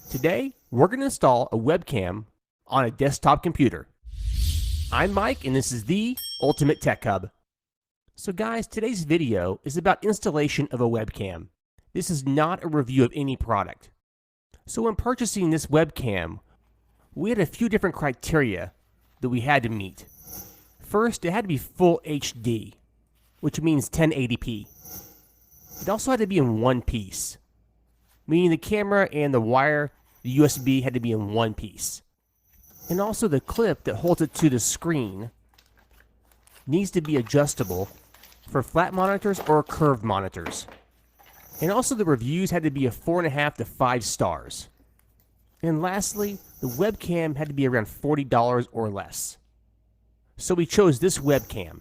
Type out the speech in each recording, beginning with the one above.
Today, we're going to install a webcam on a desktop computer. I'm Mike, and this is the Ultimate Tech Hub. So guys, today's video is about installation of a webcam. This is not a review of any product. So when purchasing this webcam, we had a few different criteria that we had to meet. First, it had to be full HD, which means 1080p. It also had to be in one piece, meaning the camera and the wire, the USB, had to be in one piece. And also the clip that holds it to the screen needs to be adjustable for flat monitors or curved monitors. And also the reviews had to be a 4.5 to 5 stars. And lastly, the webcam had to be around $40 or less. So we chose this webcam.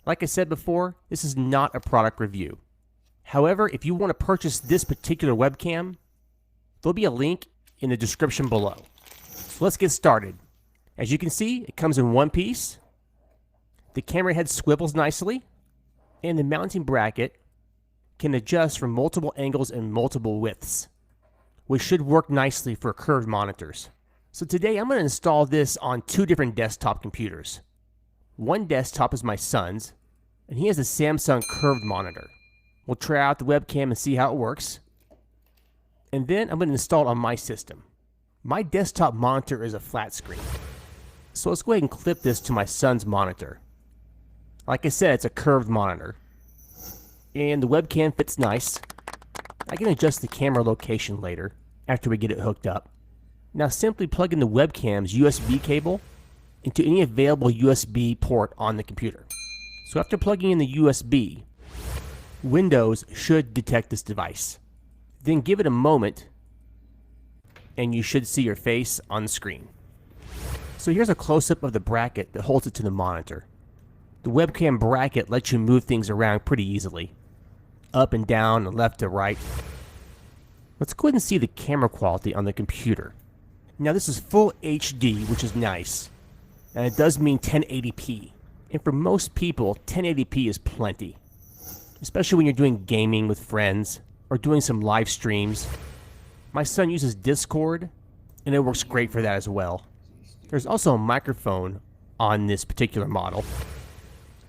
Like I said before, this is not a product review. However, if you want to purchase this particular webcam, there'll be a link in the description below. So let's get started. As you can see, it comes in one piece. The camera head swivels nicely, and the mounting bracket can adjust from multiple angles and multiple widths, which should work nicely for curved monitors. So today I'm going to install this on two different desktop computers. One desktop is my son's, and he has a Samsung curved monitor. We'll try out the webcam and see how it works. And then I'm going to install it on my system. My desktop monitor is a flat screen. So let's go ahead and clip this to my son's monitor. Like I said, it's a curved monitor. And the webcam fits nice. I can adjust the camera location later after we get it hooked up. Now simply plug in the webcam's USB cable into any available USB port on the computer. So after plugging in the USB, Windows should detect this device. Then give it a moment and you should see your face on the screen. So here's a close-up of the bracket that holds it to the monitor. The webcam bracket lets you move things around pretty easily, up and down and left to right. Let's go ahead and see the camera quality on the computer. Now this is full HD, which is nice, and it does mean 1080p. And for most people, 1080p is plenty, especially when you're doing gaming with friends or doing some live streams. My son uses Discord, and it works great for that as well. There's also a microphone on this particular model,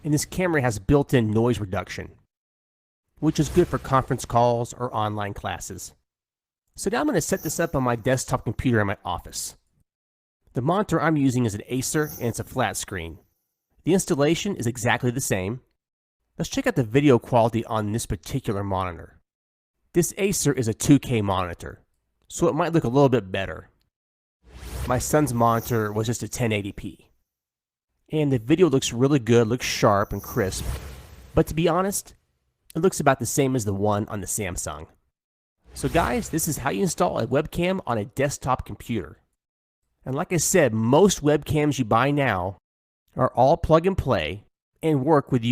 and this camera has built-in noise reduction, which is good for conference calls or online classes. So now I'm going to set this up on my desktop computer in my office. The monitor I'm using is an Acer, and it's a flat screen. The installation is exactly the same. Let's check out the video quality on this particular monitor. This Acer is a 2K monitor, so it might look a little bit better. My son's monitor was just a 1080p. And the video looks really good, looks sharp and crisp. But to be honest, it looks about the same as the one on the Samsung. So guys, this is how you install a webcam on a desktop computer. And like I said, most webcams you buy now are all plug and play and work with